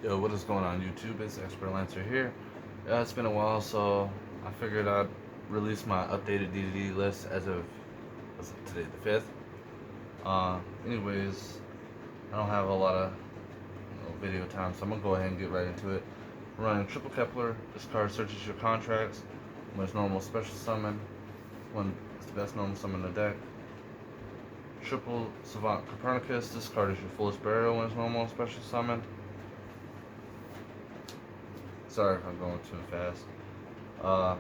Yo, what is going on YouTube? It's Expert Lancer here. It's been a while, so I figured I'd release my updated DDD list as of what's it, today, the 5th. Anyways, I don't have a lot of video time, so I'm gonna go ahead and get right into it. We're running Triple Kepler. This card searches your contracts when it's normal special summon, when it's the best normal summon in the deck. Triple Savant Copernicus. This card is your fullest burial when it's normal special summon. Sorry if I'm going too fast. Uh,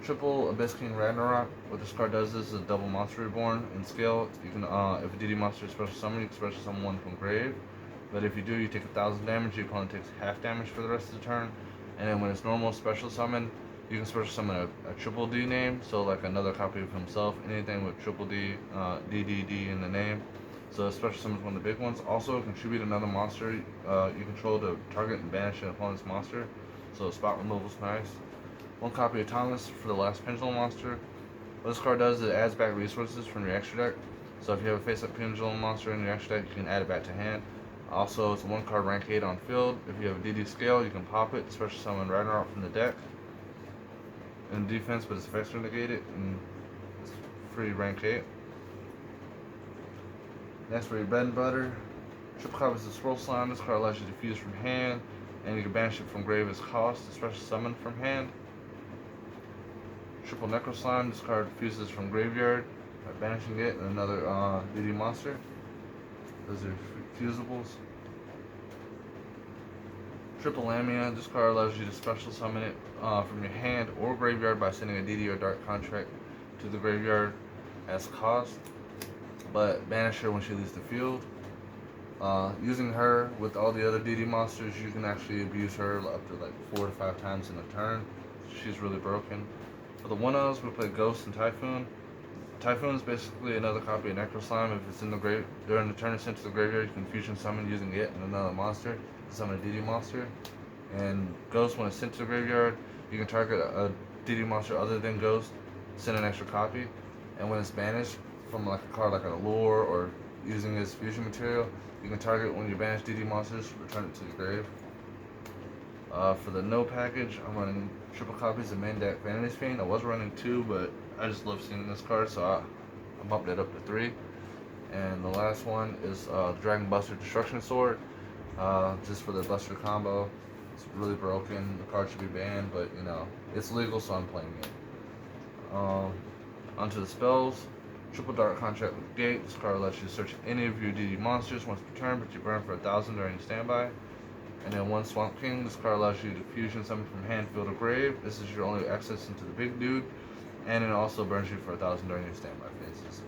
Triple Abyss King Ragnarok. What this card does is a double monster reborn in scale. You can, if a DD monster is special summon, you can special summon one from grave. But if you do, you take 1,000 damage. Your opponent takes half damage for the rest of the turn. And then when it's normal special summon, you can special summon a triple D name. So like another copy of himself. Anything with triple D, DDD in the name. So special summon is one of the big ones. Also, contribute another monster you control to target and banish an opponent's monster. So spot removal is nice. One copy of Thomas for the last Pendulum monster. What this card does is it adds back resources from your extra deck. So if you have a face-up Pendulum monster in your extra deck, you can add it back to hand. Also, it's a one card rank 8 on field. If you have a DD scale, you can pop it, special summon Ragnarok from the deck. In defense, but its effects are negated, and it's free rank 8. Next for your bread and butter. Triple copies of Swirl Slime. This card allows you to fuse from hand, and you can banish it from grave as cost, special summon from hand. Triple Necro Slime. This card fuses from graveyard by banishing it and another DD monster. Those are fusibles. Triple Lamia. This card allows you to special summon it from your hand or graveyard by sending a DD or Dark Contract to the graveyard as cost, but banish her when she leaves the field. Using her with all the other DD monsters, you can actually abuse her up to like 4 to 5 times in a turn. She's really broken. For the 1-0s, we play Ghost and Typhoon. Typhoon is basically another copy of Necro Slime. If it's in the grave during the turn it's sent to the graveyard, you can fusion summon using it and another monster to summon a DD monster. And Ghost, when it's sent to the graveyard, you can target a DD monster other than Ghost, send an extra copy. And when it's banished from like a card like an Allure or using as fusion material, you can target when you banish DD monsters, return it to the grave. For the no package, I'm running triple copies of main deck Vanity's Fiend. I was running 2, but I just love seeing this card, so I bumped it up to 3. And the last one is Dragon Buster Destruction Sword, just for the Buster combo. It's really broken. The card should be banned, but you know it's legal, so I'm playing it. Onto the spells. Triple Dark Contract with Gate. This card lets you search any of your DD monsters once per turn, but you burn for 1,000 during standby. And then one Swamp King. This card allows you to fusion summon from hand, field, or grave. This is your only access into the big dude, and it also burns you for 1,000 during your standby phases.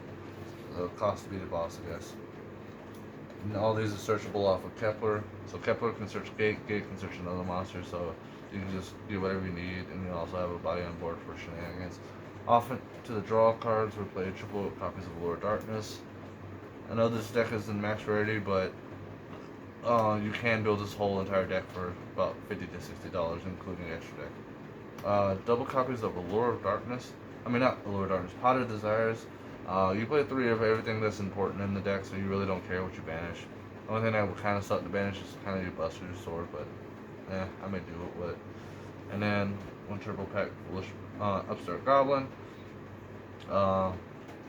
The cost to beat the boss, I guess. And all these are searchable off of Kepler. So Kepler can search Gate, Gate can search another monster. So you can just do whatever you need, and you also have a body on board for shenanigans. Often to the draw cards, we play triple copies of Lord of Darkness. I know this deck is in max rarity, but you can build this whole entire deck for about $50 to $60, including extra deck. Double copies of Allure of Darkness. I mean, not Allure of Darkness, Pot of Desires. You play 3 of everything that's important in the deck, so you really don't care what you banish. The only thing that would kind of suck to banish is kind of your Buster Sword, but I may do it with it. And then one triple pack Foolish Upstart Goblin.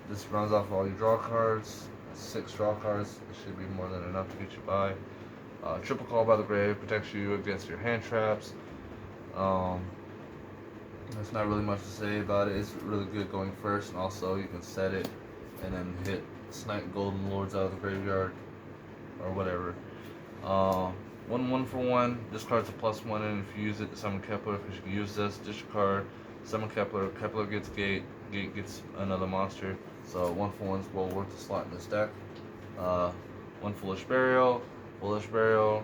This runs off all your draw cards. 6 draw cards. It should be more than enough to get you by. Triple Call by the Grave protects you against your hand traps. There's not really much to say about it. It's really good going first, and also you can set it and then hit Snipe Golden Lords out of the graveyard or whatever. 1 for 1. This card's a +1, and if you use it to summon Kepler, because you can use this, discard, summon Kepler. Kepler gets Gate, Gate gets another monster. So 1 for 1's well worth the slot in this deck. 1 Foolish Burial, Foolish Burial.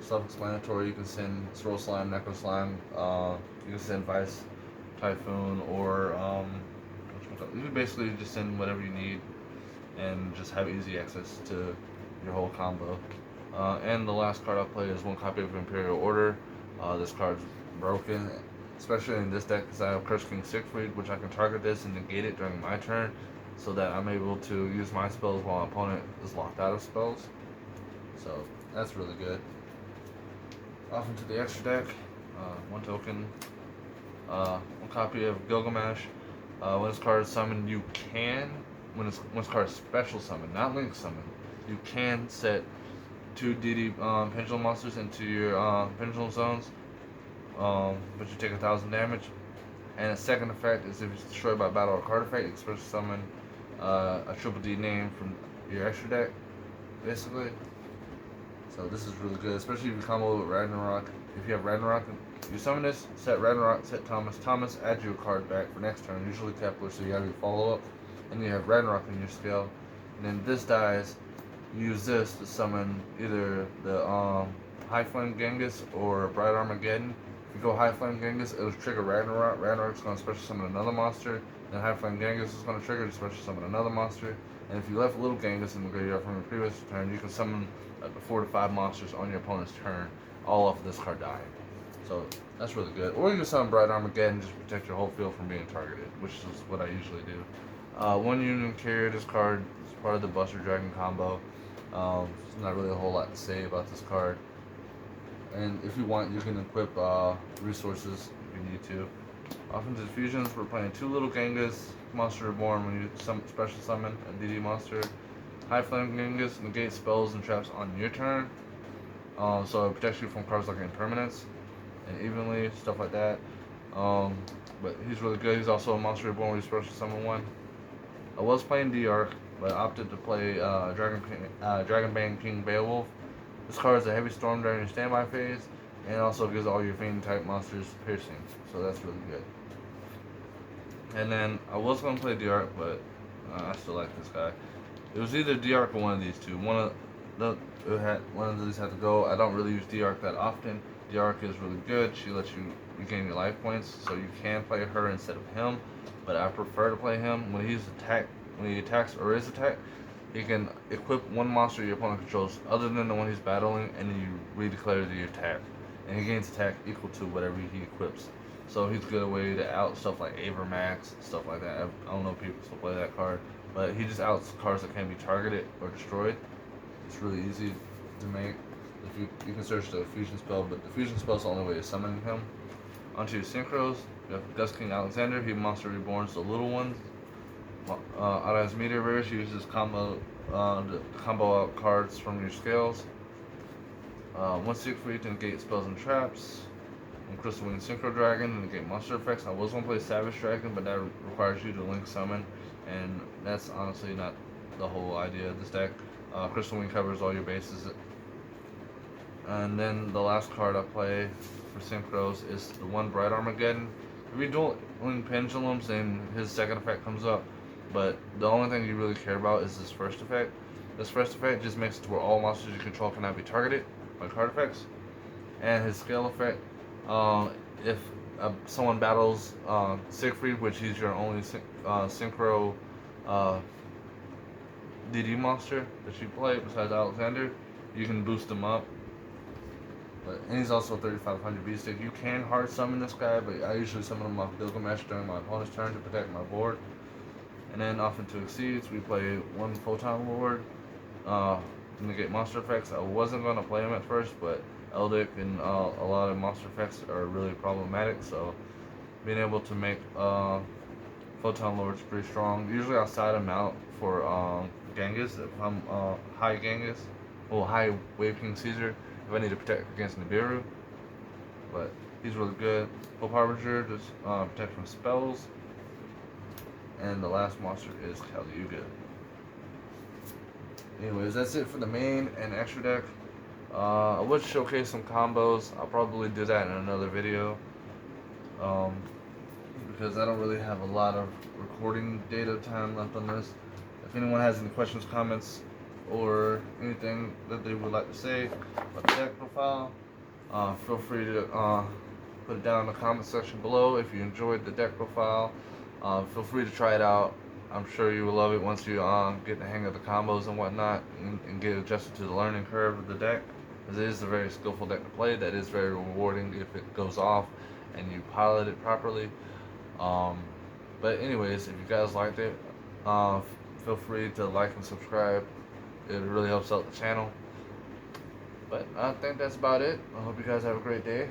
Self-explanatory. You can send Swirl Slime, Necro Slime. You can send Vice Typhoon, or you can basically just send whatever you need, and just have easy access to your whole combo. And the last card I'll play is 1 copy of Imperial Order. This card's broken, especially in this deck because I have Curse King Siegfried, which I can target this and negate it during my turn, so that I'm able to use my spells while my opponent is locked out of spells. So that's really good. Off into the extra deck. One token. One copy of Gilgamesh. When this card is summoned, you can, when this card is special summon, not link summon, you can set 2 DD pendulum monsters into your pendulum zones, but you take 1,000 damage. And the second effect is if it's destroyed by battle or card effect, you can special summon a triple D name from your extra deck, basically. So this is really good, especially if you combo with Ragnarok. If you have Ragnarok, you summon this, set Ragnarok, set Thomas. Thomas adds your card back for next turn, usually Kepler, so you have your follow up. And you have Ragnarok in your scale. And then this dies, you use this to summon either the High Flame Genghis or Bright Armageddon. If you go High Flame Genghis, it'll trigger Ragnarok. Ragnarok's going to special summon another monster. Then High Flame Genghis is going to trigger to special summon another monster. And if you left Little Genghis in the graveyard from the previous turn, you can summon up to 4 to 5 monsters on your opponent's turn, all off of this card dying. So that's really good. Or you can summon Bright Armageddon and just protect your whole field from being targeted, which is what I usually do. One Union Carrier, this card is part of the Buster Dragon combo. There's not really a whole lot to say about this card. And if you want, you can equip resources if you need to. Off into the fusions, we're playing 2 Little Genghis, Monster Reborn when you special summon a DD monster. High Flame Genghis negates spells and traps on your turn. So it protects you from cards like Impermanence and Evenly, stuff like that. But he's really good. He's also a Monster Reborn where you special summon one. I was playing D-Arc, but opted to play Dragonbane King Beowulf. This card is a heavy storm during your standby phase, and also gives all your Fiend type monsters piercing, so that's really good. And then I was going to play D-Arc, but I still like this guy. It was either D-Arc or one of these two. One of these had to go. I don't really use D-Arc that often. D-Arc is really good. She lets you regain your life points, so you can play her instead of him. But I prefer to play him when he attacks or is attacked. He can equip one monster your opponent controls other than the one he's battling, and then you redeclare the attack. And he gains attack equal to whatever he equips. So he's a good way to out stuff like Avermax, stuff like that. I don't know if people still play that card, but he just outs cards that can be targeted or destroyed. It's really easy to make. If you can search the fusion spell, but the fusion spell is the only way of summoning him. Onto your synchros, you have Dust King Alexander. He Monster Reborns the little ones. Out of his meteor rares, he uses combo out cards from your scales. 1 Siegfried to negate spells and traps. 1 Crystal Wing Synchro Dragon to negate monster effects. I was going to play Savage Dragon, but that requires you to link summon, and that's honestly not the whole idea of this deck. Crystal Wing covers all your bases. And then the last card I play for synchros is the 1 Bright Armageddon. If you dual link pendulums, then his second effect comes up. But the only thing you really care about is this first effect. This first effect just makes it to where all monsters you control cannot be targeted by card effects. And his scale effect, if someone battles Siegfried, which he's your only synchro DD monster that you play besides Alexander, you can boost him up. And he's also a 3500 B-Stick. You can hard summon this guy, but I usually summon him off Gilgamesh during my opponent's turn to protect my board. And then off into Exceeds, we play 1 Photon Lord to negate monster effects. I wasn't going to play him at first, but Eldic and a lot of monster effects are really problematic, so being able to make Photon Lords pretty strong. Usually I'll side him out for Genghis if I'm high Genghis, or high Wave King Caesar if I need to protect against Nibiru. But he's really good. Hope Harbinger, just protect from spells. And the last monster is Kali-Yuga. Anyways, that's it for the main and extra deck. I would showcase some combos. I'll probably do that in another video. Because I don't really have a lot of recording data time left on this. If anyone has any questions, comments, or anything that they would like to say about the deck profile, feel free to put it down in the comment section below. If you enjoyed the deck profile, feel free to try it out. I'm sure you will love it once you get the hang of the combos and whatnot, and get adjusted to the learning curve of the deck. Because it is a very skillful deck to play. That is very rewarding if it goes off and you pilot it properly. But anyways, if you guys liked it, feel free to like and subscribe. It really helps out the channel. But I think that's about it. I hope you guys have a great day.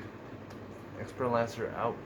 Expert Lancer out.